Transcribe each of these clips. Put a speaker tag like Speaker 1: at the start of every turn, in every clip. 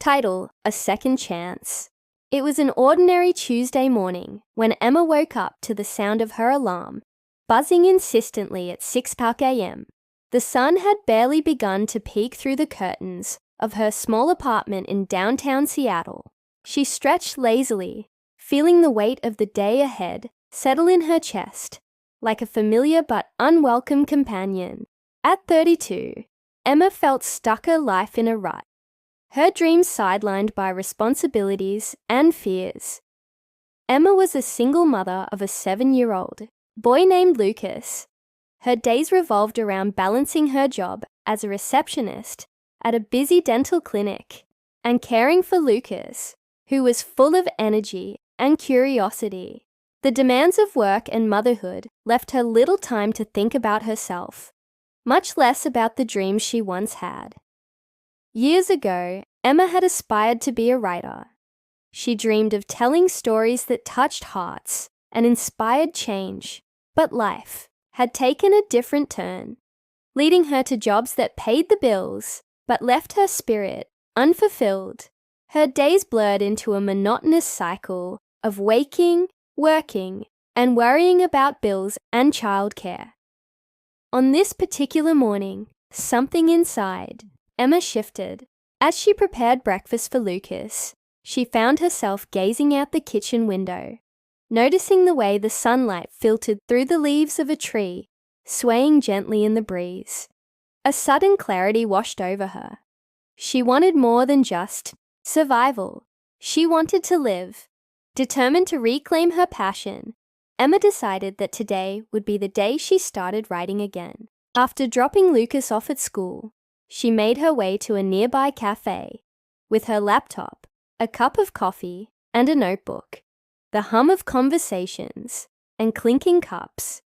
Speaker 1: Title: A Second Chance. It was an ordinary Tuesday morning when Emma woke up to the sound of her alarm, buzzing insistently at 6 a.m. The sun had barely begun to peek through the curtains of her small apartment in downtown Seattle. She stretched lazily, feeling the weight of the day ahead settle in her chest, like a familiar but unwelcome companion. At 32, Emma felt stuck her life in a rut, her dreams sidelined by responsibilities and fears. Emma was a single mother of a 7-year-old boy named Lucas. Her days revolved around balancing her job as a receptionist at a busy dental clinic and caring for Lucas, who was full of energy and curiosity. The demands of work and motherhood left her little time to think about herself, much less about the dreams she once had. Years ago, Emma had aspired to be a writer. She dreamed of telling stories that touched hearts and inspired change, but life had taken a different turn, leading her to jobs that paid the bills but left her spirit unfulfilled. Her days blurred into a monotonous cycle of waking, working, and worrying about bills and childcare. On this particular morning, something inside Emma shifted. As she prepared breakfast for Lucas, she found herself gazing out the kitchen window, noticing the way the sunlight filtered through the leaves of a tree, swaying gently in the breeze. A sudden clarity washed over her. She wanted more than just survival. She wanted to live. Determined to reclaim her passion, Emma decided that today would be the day she started writing again. After dropping Lucas off at school, she made her way to a nearby cafe with her laptop, a cup of coffee, and a notebook. The hum of conversations and clinking cups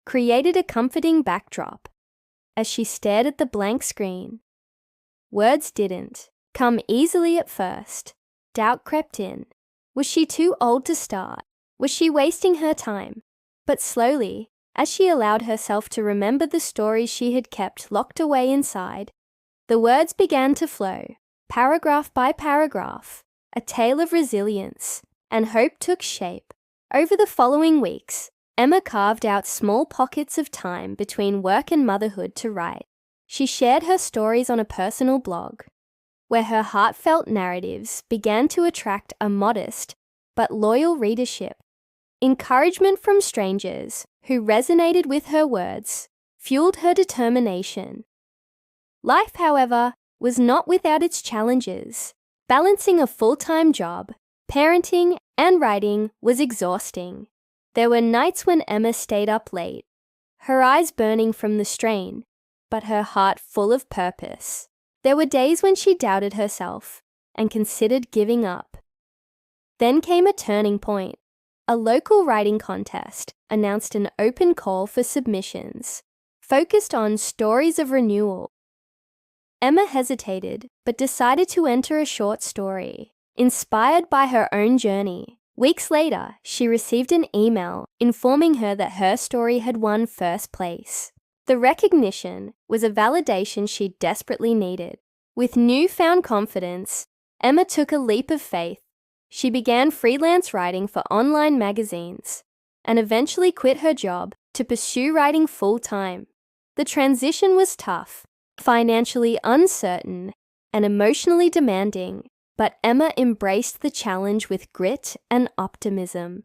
Speaker 1: created a comforting backdrop as she stared at the blank screen. Words didn't come easily at first. Doubt crept in. Was she too old to start? Was she wasting her time? But slowly, as she allowed herself to remember the stories she had kept locked away inside, the words began to flow, paragraph by paragraph. A tale of resilience and hope took shape. Over the following weeks, Emma carved out small pockets of time between work and motherhood to write. She shared her stories on a personal blog, where her heartfelt narratives began to attract a modest but loyal readership. Encouragement from strangers who resonated with her words fueled her determination. Life, however, was not without its challenges. Balancing a full-time job, parenting, and writing was exhausting. There were nights when Emma stayed up late, her eyes burning from the strain, but her heart full of purpose. There were days when she doubted herself and considered giving up. Then came a turning point. A local writing contest announced an open call for submissions, focused on stories of renewal. Emma hesitated, but decided to enter a short story, inspired by her own journey. Weeks later, she received an email informing her that her story had won first place. The recognition was a validation she desperately needed. With newfound confidence, Emma took a leap of faith. She began freelance writing for online magazines and eventually quit her job to pursue writing full-time. The transition was tough, financially uncertain, and emotionally demanding, but Emma embraced the challenge with grit and optimism.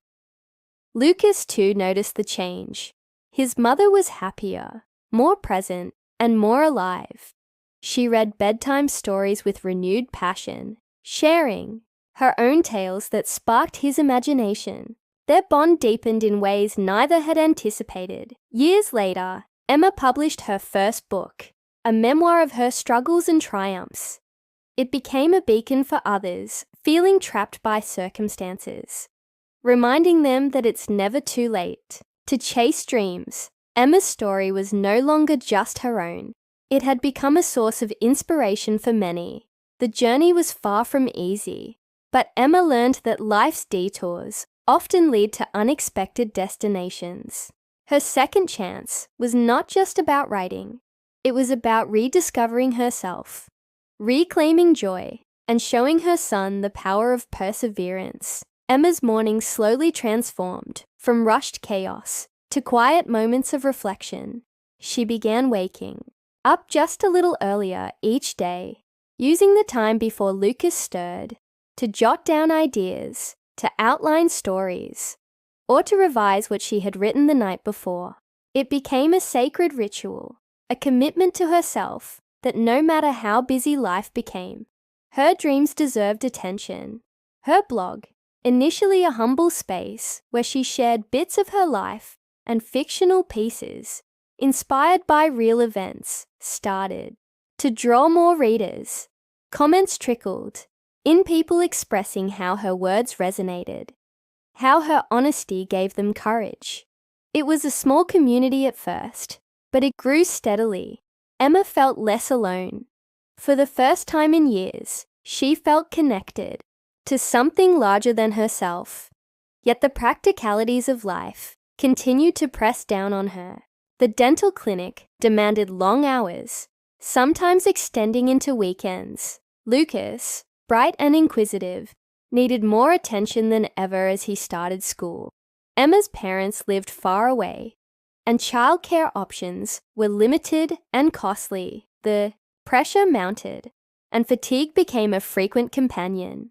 Speaker 1: Lucas, too, noticed the change. His mother was happier, more present, and more alive. She read bedtime stories with renewed passion, sharing her own tales that sparked his imagination. Their bond deepened in ways neither had anticipated. Years later, Emma published her first book, a memoir of her struggles and triumphs. It became a beacon for others feeling trapped by circumstances, reminding them that it's never too late to chase dreams. Emma's story was no longer just her own. It had become a source of inspiration for many. The journey was far from easy, but Emma learned that life's detours often lead to unexpected destinations. Her second chance was not just about writing. It was about rediscovering herself, reclaiming joy, and showing her son the power of perseverance. Emma's morning slowly transformed from rushed chaos to quiet moments of reflection. She began waking up just a little earlier each day, using the time before Lucas stirred to jot down ideas, to outline stories, or to revise what she had written the night before. It became a sacred ritual, a commitment to herself that no matter how busy life became, her dreams deserved attention. Her blog, initially a humble space where she shared bits of her life and fictional pieces inspired by real events, started to draw more readers. Comments trickled in, people expressing how her words resonated, how her honesty gave them courage. It was a small community at first, but it grew steadily. Emma felt less alone. For the first time in years, she felt connected to something larger than herself. Yet the practicalities of life continued to press down on her. The dental clinic demanded long hours, sometimes extending into weekends. Lucas, bright and inquisitive, needed more attention than ever as he started school. Emma's parents lived far away, and childcare options were limited and costly. The pressure mounted, and fatigue became a frequent companion.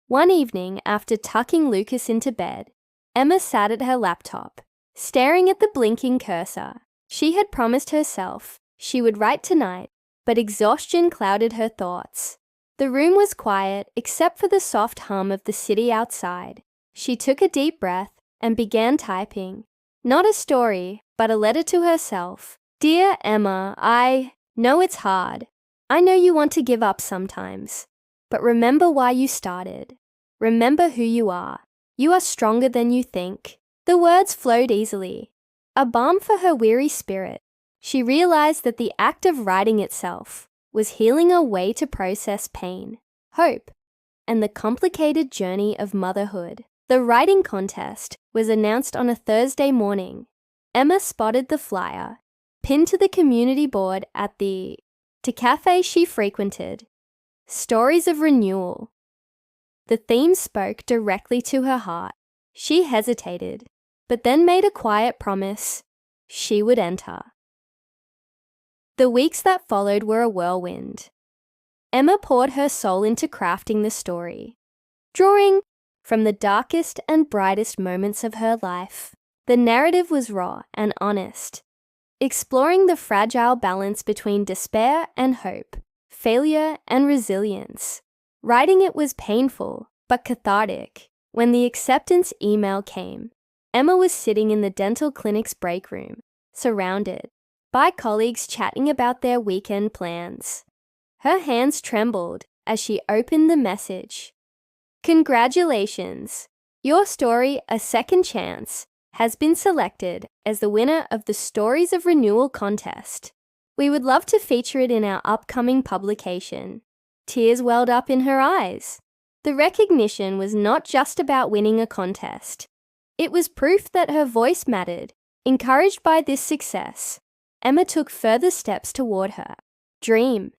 Speaker 1: One evening, after tucking Lucas into bed, Emma sat at her laptop, staring at the blinking cursor. She had promised herself she would write tonight, but exhaustion clouded her thoughts. The room was quiet except for the soft hum of the city outside. She took a deep breath and began typing. Not a story, but a letter to herself. Dear Emma, I know it's hard. I know you want to give up sometimes. But remember why you started. Remember who you are. You are stronger than you think. The words flowed easily, a balm for her weary spirit. She realized that the act of writing itself was healing a way to process pain, hope, and the complicated journey of motherhood. The writing contest was announced on a Thursday morning. Emma spotted the flyer, pinned to the community board at the cafe she frequented. Stories of renewal. The theme spoke directly to her heart. She hesitated, but then made a quiet promise she would enter. The weeks that followed were a whirlwind. Emma poured her soul into crafting the story, drawing from the darkest and brightest moments of her life. The narrative was raw and honest, exploring the fragile balance between despair and hope, failure and resilience. Writing it was painful, but cathartic. When the acceptance email came, Emma was sitting in the dental clinic's break room, surrounded by colleagues chatting about their weekend plans. Her hands trembled as she opened the message. Congratulations! Your story, A Second Chance, has been selected as the winner of the Stories of Renewal contest. We would love to feature it in our upcoming publication. Tears welled up in her eyes. The recognition was not just about winning a contest. It was proof that her voice mattered. Encouraged by this success, Emma took further steps toward her dream.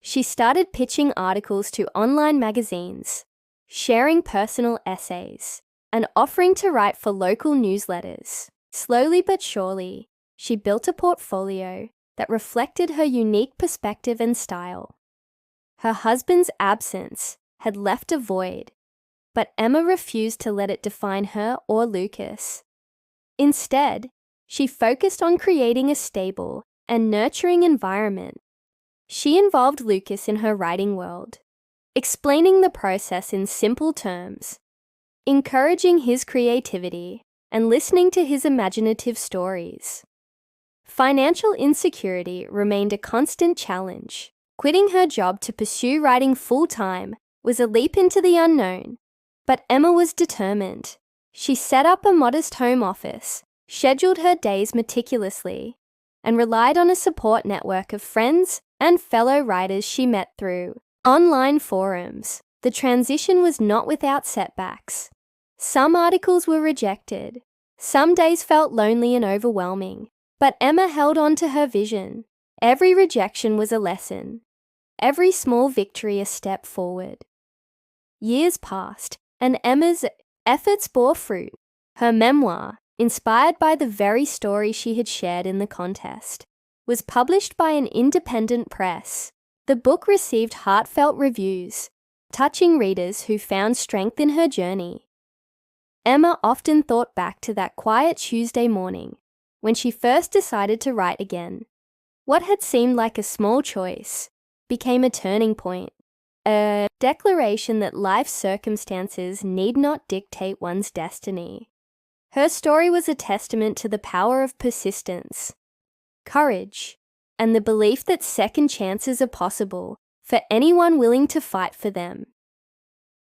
Speaker 1: She started pitching articles to online magazines, sharing personal essays, and offering to write for local newsletters. Slowly but surely, she built a portfolio that reflected her unique perspective and style. Her husband's absence had left a void, but Emma refused to let it define her or Lucas. Instead, she focused on creating a stable and nurturing environment. She involved Lucas in her writing world, explaining the process in simple terms, encouraging his creativity, and listening to his imaginative stories. Financial insecurity remained a constant challenge. Quitting her job to pursue writing full-time was a leap into the unknown, but Emma was determined. She set up a modest home office, scheduled her days meticulously, and relied on a support network of friends and fellow writers she met through online forums. The transition was not without setbacks. Some articles were rejected. Some days felt lonely and overwhelming, but Emma held on to her vision. Every rejection was a lesson. every small victory a step forward. Years passed, and Emma's efforts bore fruit. Her memoir, inspired by the very story she had shared in the contest, was published by an independent press. The book received heartfelt reviews, touching readers who found strength in her journey. Emma often thought back to that quiet Tuesday morning when she first decided to write again. What had seemed like a small choice became a turning point, a declaration that life's circumstances need not dictate one's destiny. Her story was a testament to the power of persistence, courage, and the belief that second chances are possible for anyone willing to fight for them.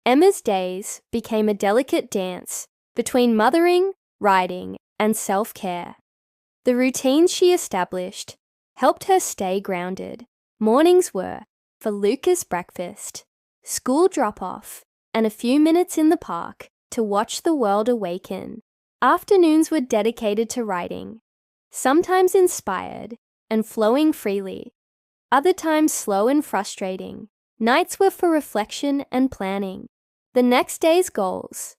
Speaker 1: Emma's days became a delicate dance between mothering, writing, and self-care. The routines she established helped her stay grounded. Mornings were for Lucas breakfast, school drop-off, and a few minutes in the park to watch the world awaken. Afternoons were dedicated to writing, sometimes inspired and flowing freely, other times slow and frustrating. Nights were for reflection and planning the next day's goals.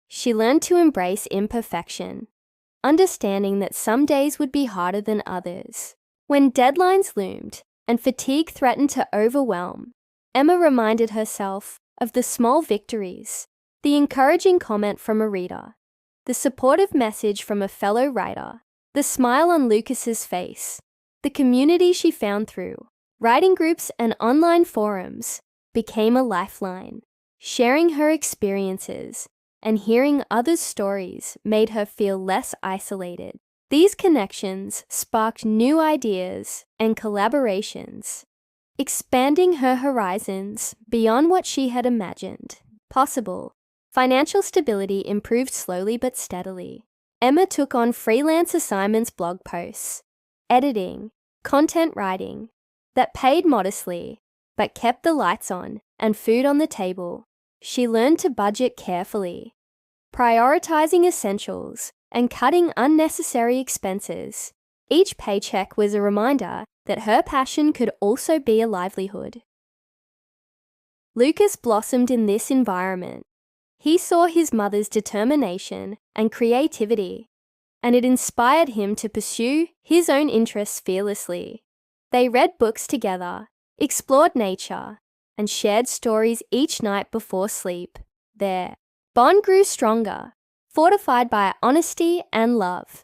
Speaker 1: She learned to embrace imperfection, understanding that some days would be harder than others. When deadlines loomed and fatigue threatened to overwhelm, Emma reminded herself of the small victories, the encouraging comment from a reader, the supportive message from a fellow writer, the smile on Lucas's face. The community she found through writing groups and online forums became a lifeline. Sharing her experiences and hearing others' stories made her feel less isolated. These connections sparked new ideas and collaborations, expanding her horizons beyond what she had imagined possible. Financial stability improved slowly but steadily. Emma took on freelance assignments, blog posts, editing, content writing that paid modestly but kept the lights on and food on the table. She learned to budget carefully, prioritizing essentials and cutting unnecessary expenses. Each paycheck was a reminder that her passion could also be a livelihood. Lucas blossomed in this environment. He saw his mother's determination and creativity, and it inspired him to pursue his own interests fearlessly. They read books together, explored nature, and shared stories each night before sleep. Their bond grew stronger, fortified by honesty and love.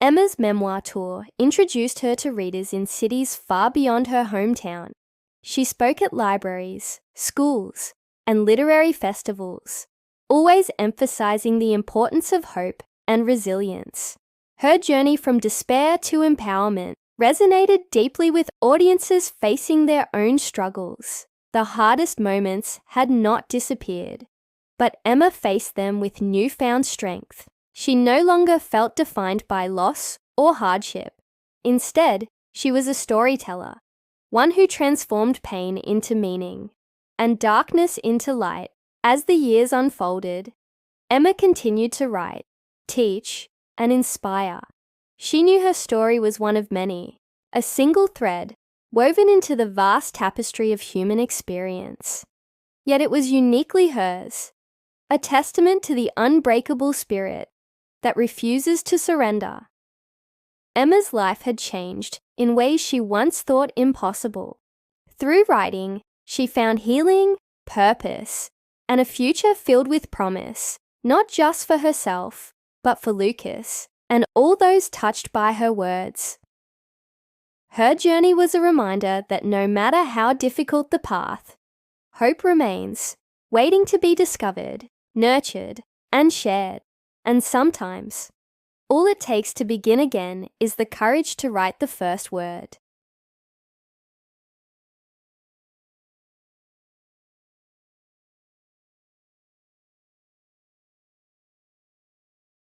Speaker 1: Emma's memoir tour introduced her to readers in cities far beyond her hometown. She spoke at libraries, schools, and literary festivals, always emphasizing the importance of hope and resilience. Her journey from despair to empowerment resonated deeply with audiences facing their own struggles. The hardest moments had not disappeared, but Emma faced them with newfound strength. She no longer felt defined by loss or hardship. Instead, she was a storyteller, one who transformed pain into meaning and darkness into light. As the years unfolded, Emma continued to write, teach, and inspire. She knew her story was one of many, a single thread woven into the vast tapestry of human experience. Yet it was uniquely hers, a testament to the unbreakable spirit that refuses to surrender. Emma's life had changed in ways she once thought impossible. Through writing, she found healing, purpose, and a future filled with promise, not just for herself, but for Lucas and all those touched by her words. Her journey was a reminder that no matter how difficult the path, hope remains, waiting to be discovered, nurtured, and shared. And sometimes, all it takes to begin again is the courage to write the first word.